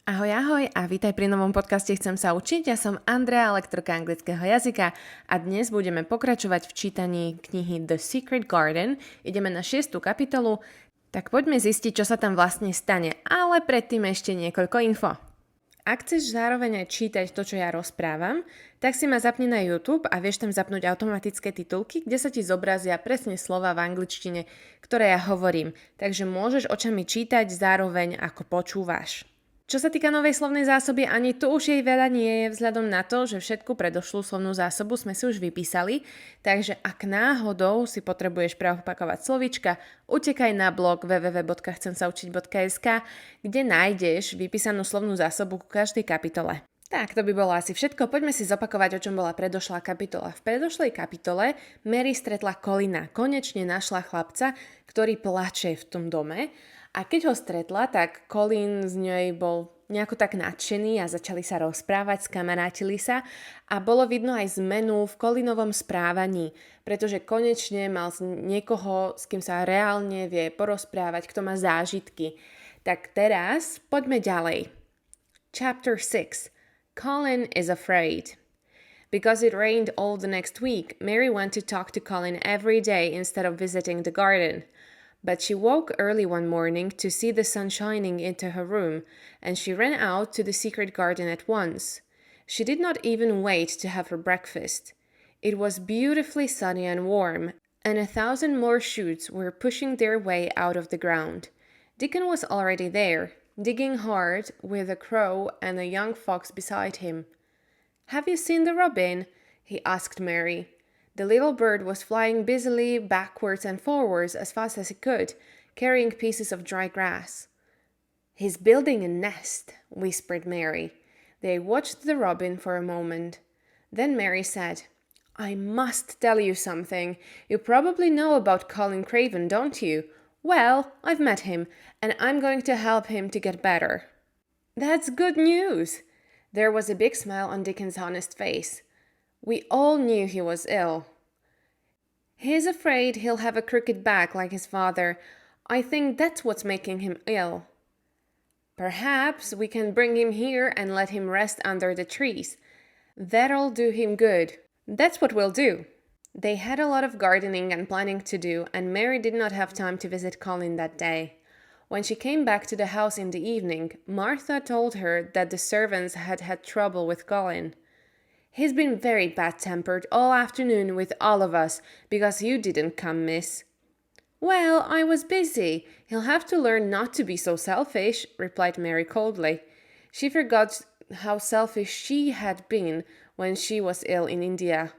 Ahoj, ahoj a vítaj pri novom podcaste Chcem sa učiť. Ja som Andrea, lektorka anglického jazyka a dnes budeme pokračovať v čítaní knihy The Secret Garden. Ideme na 6. kapitolu, tak poďme zistiť, čo sa tam vlastne stane, ale predtým ešte niekoľko info. Ak chceš zároveň aj čítať to, čo ja rozprávam, tak si ma zapni na YouTube a vieš tam zapnúť automatické titulky, kde sa ti zobrazia presne slová v angličtine, ktoré ja hovorím. Takže môžeš očami čítať zároveň ako počúvaš. Čo sa týka novej slovnej zásoby, ani tu už jej veľa nie je vzhľadom na to, že všetku predošlú slovnú zásobu sme si už vypísali, takže ak náhodou si potrebuješ preopakovať slovíčka, utekaj na blog www.chcemsaučiť.sk, kde nájdeš vypísanú slovnú zásobu ku každej kapitole. Tak, to by bolo asi všetko. Poďme si zopakovať, o čom bola predošlá kapitola. V predošlej kapitole Mary stretla Colina. Konečne našla chlapca, ktorý plače v tom dome. A keď ho stretla, tak Colin z nej bol nejako tak nadšený a začali sa rozprávať, skamarátili sa a bolo vidno aj zmenu v Colinovom správaní, pretože konečne mal niekoho, s kým sa reálne vie porozprávať, kto má zážitky. Tak teraz poďme ďalej. Chapter 6. Colin is afraid. Because it rained all the next week, Mary went to talk to Colin every day instead of visiting the garden. But she woke early one morning to see the sun shining into her room, and she ran out to the secret garden at once. She did not even wait to have her breakfast. It was beautifully sunny and warm, and 1,000 more shoots were pushing their way out of the ground. Dickon was already there, digging hard, with a crow and a young fox beside him. "Have you seen the robin?" he asked Mary. The little bird was flying busily backwards and forwards as fast as he could, carrying pieces of dry grass. "He's building a nest," whispered Mary. They watched the robin for a moment. Then Mary said, "I must tell you something. You probably know about Colin Craven, don't you? Well, I've met him, and I'm going to help him to get better." "That's good news." There was a big smile on Dickon's honest face. "We all knew he was ill." "He's afraid he'll have a crooked back like his father. I think that's what's making him ill." "Perhaps we can bring him here and let him rest under the trees. That'll do him good." "That's what we'll do." They had a lot of gardening and planning to do, and Mary did not have time to visit Colin that day. When she came back to the house in the evening, Martha told her that the servants had had trouble with Colin. "He's been very bad-tempered all afternoon with all of us, because you didn't come, miss." "Well, I was busy. He'll have to learn not to be so selfish," replied Mary coldly. She forgot how selfish she had been when she was ill in India.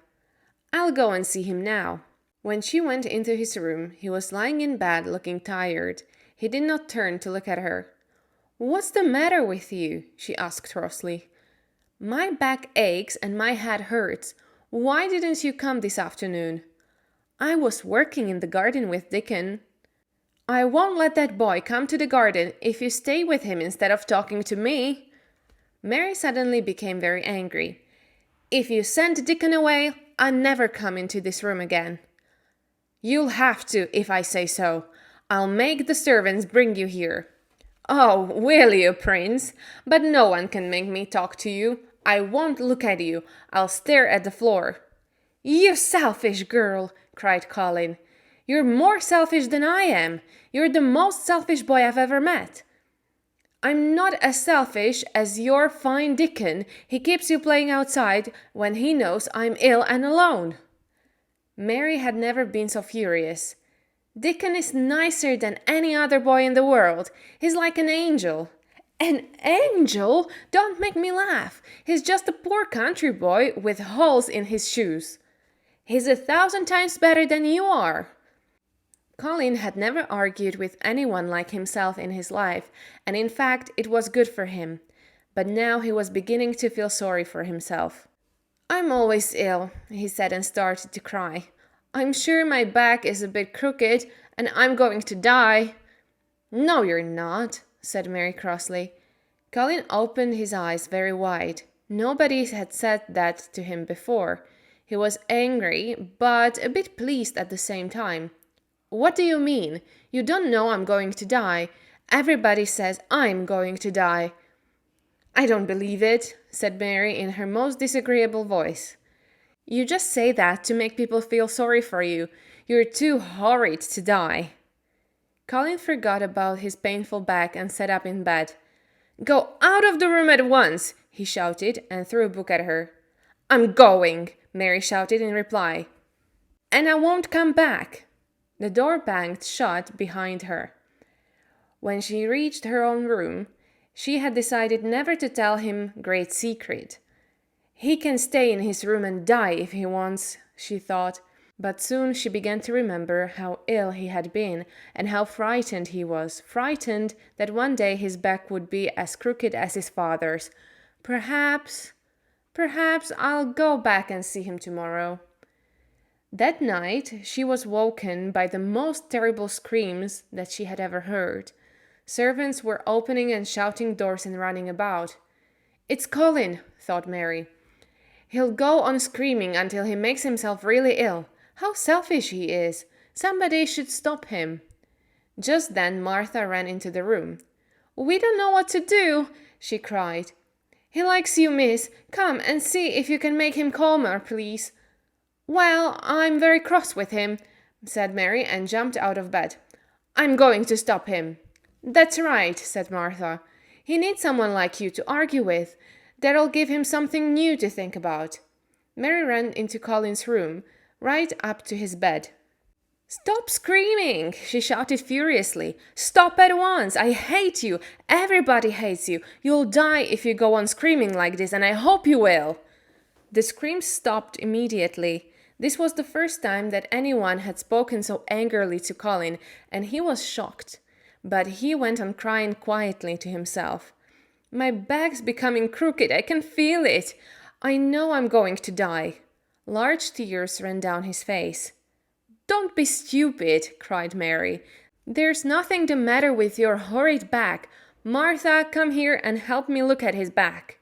"I'll go and see him now." When she went into his room, he was lying in bed looking tired. He did not turn to look at her. "What's the matter with you?" she asked crossly. "My back aches and my head hurts. Why didn't you come this afternoon?" "I was working in the garden with Dickon." "I won't let that boy come to the garden if you stay with him instead of talking to me." Mary suddenly became very angry. "If you send Dickon away, I'll never come into this room again." "You'll have to if I say so. I'll make the servants bring you here." "Oh, will you, Prince? But no one can make me talk to you. I won't look at you. I'll stare at the floor." "You selfish girl," cried Colin. "You're more selfish than I am. You're the most selfish boy I've ever met." "I'm not as selfish as your fine Dickon. He keeps you playing outside when he knows I'm ill and alone." Mary had never been so furious. "Dickon is nicer than any other boy in the world. He's like an angel." "An angel? Don't make me laugh. He's just a poor country boy with holes in his shoes." "He's 1,000 times better than you are." Colin had never argued with anyone like himself in his life, and in fact it was good for him. But now he was beginning to feel sorry for himself. "I'm always ill," he said and started to cry. "I'm sure my back is a bit crooked, and I'm going to die." "No, you're not," said Mary crossly. Colin opened his eyes very wide. Nobody had said that to him before. He was angry, but a bit pleased at the same time. "What do you mean? You don't know I'm going to die. Everybody says I'm going to die." I don't believe it, said Mary in her most disagreeable voice. You just say that to make people feel sorry for you. You're too horrid to die. Colin forgot about his painful back and sat up in bed. Go out of the room at once, he shouted and threw a book at her. I'm going, Mary shouted in reply. And I won't come back. The door banged shut behind her. When she reached her own room, she had decided never to tell him great secret. He can stay in his room and die if he wants, she thought, but soon she began to remember how ill he had been and how frightened he was, frightened that one day his back would be as crooked as his father's. Perhaps I'll go back and see him tomorrow. That night she was woken by the most terrible screams that she had ever heard. Servants were opening and shouting doors and running about. It's Colin, thought Mary. He'll go on screaming until he makes himself really ill. How selfish he is. Somebody should stop him. Just then Martha ran into the room. We don't know what to do, she cried. He likes you, miss. Come and see if you can make him calmer, please. Well, I'm very cross with him, said Mary and jumped out of bed. I'm going to stop him. That's right, said Martha. He needs someone like you to argue with. That'll give him something new to think about. Mary ran into Colin's room, right up to his bed. Stop screaming, she shouted furiously. Stop at once. I hate you. Everybody hates you. You'll die if you go on screaming like this, and I hope you will. The screams stopped immediately. This was the first time that anyone had spoken so angrily to Colin, and he was shocked. But he went on crying quietly to himself. My back's becoming crooked. I can feel it. I know I'm going to die. Large tears ran down his face. Don't be stupid, cried Mary. There's nothing the matter with your horrid back. Martha, come here and help me look at his back.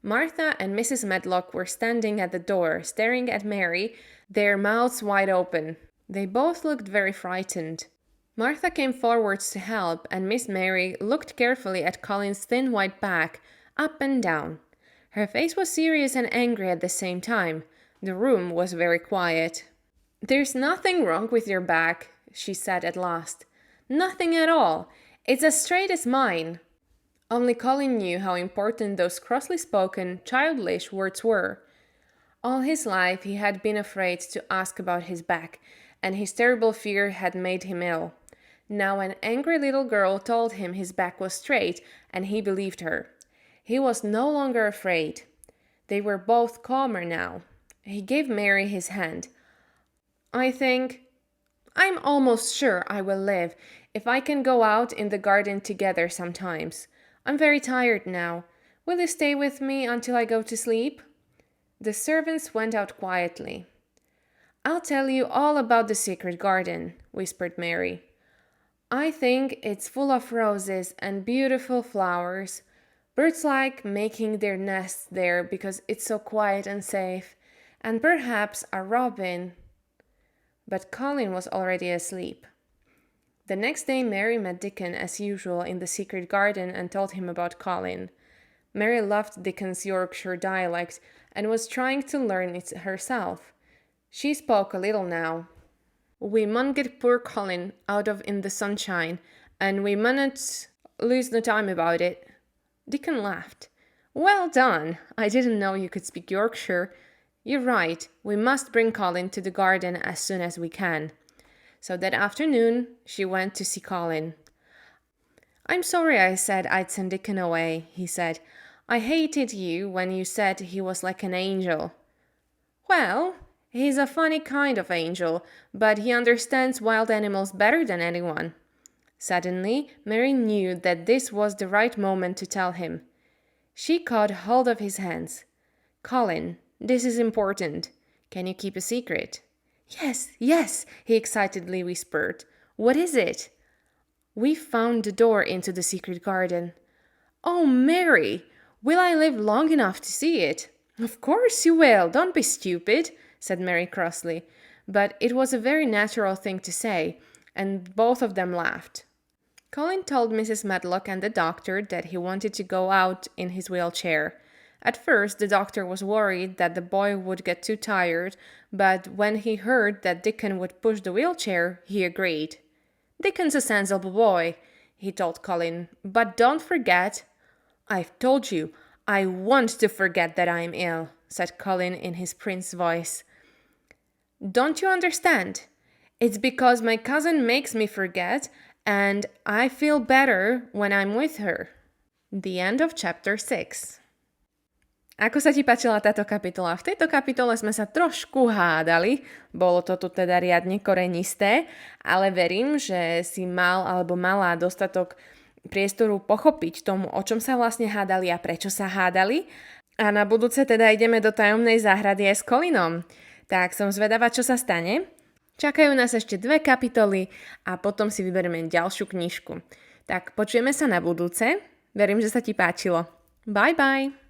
Martha and Mrs. Medlock were standing at the door, staring at Mary, their mouths wide open. They both looked very frightened. Martha came forwards to help, and Miss Mary looked carefully at Colin's thin white back, up and down. Her face was serious and angry at the same time. The room was very quiet. There's nothing wrong with your back, she said at last. Nothing at all. It's as straight as mine. Only Colin knew how important those crossly spoken, childish words were. All his life he had been afraid to ask about his back, and his terrible fear had made him ill. Now an angry little girl told him his back was straight, and he believed her. He was no longer afraid. They were both calmer now. He gave Mary his hand. I'm almost sure I will live if I can go out in the garden together sometimes. I'm very tired now. Will you stay with me until I go to sleep? The servants went out quietly. I'll tell you all about the secret garden, whispered Mary. I think it's full of roses and beautiful flowers. Birds like making their nests there because it's so quiet and safe. And perhaps a robin. But Colin was already asleep. The next day Mary met Dickon as usual in the secret garden and told him about Colin. Mary loved Dickon's Yorkshire dialect and was trying to learn it herself. She spoke a little now. We mun get poor Colin out of in the sunshine, and we munnot lose no time about it. Dickon laughed. Well done! I didn't know you could speak Yorkshire. You're right, we must bring Colin to the garden as soon as we can. So that afternoon, she went to see Colin. I'm sorry I said I'd send Dickon away, he said. I hated you when you said he was like an angel. Well, he's a funny kind of angel, but he understands wild animals better than anyone. Suddenly, Mary knew that this was the right moment to tell him. She caught hold of his hands. Colin, this is important. Can you keep a secret? Yes, he excitedly whispered. What is it? We found the door into the secret garden. Oh, Mary, will I live long enough to see it? Of course you will. Don't be stupid, said Mary crossly. But it was a very natural thing to say, and both of them laughed. Colin told Mrs. Medlock and the doctor that he wanted to go out in his wheelchair. At first, the doctor was worried that the boy would get too tired, but when he heard that Dickon would push the wheelchair, he agreed. "Dickon's a sensible boy," he told Colin, "but don't forget—" "I've told you, I want to forget that I'm ill," said Colin in his prince voice. "Don't you understand? It's because my cousin makes me forget, and I feel better when I'm with her." The end of chapter 6. Ako sa ti páčila táto kapitola? V tejto kapitole sme sa trošku hádali, bolo to tu teda riadne korenisté, ale verím, že si mal alebo mala dostatok priestoru pochopiť tomu, o čom sa vlastne hádali a prečo sa hádali. A na budúce teda ideme do tajomnej záhrady aj s Colinom. Tak som zvedavá, čo sa stane. Čakajú nás ešte 2 kapitoly a potom si vyberieme ďalšiu knižku. Tak počujeme sa na budúce. Verím, že sa ti páčilo. Bye bye!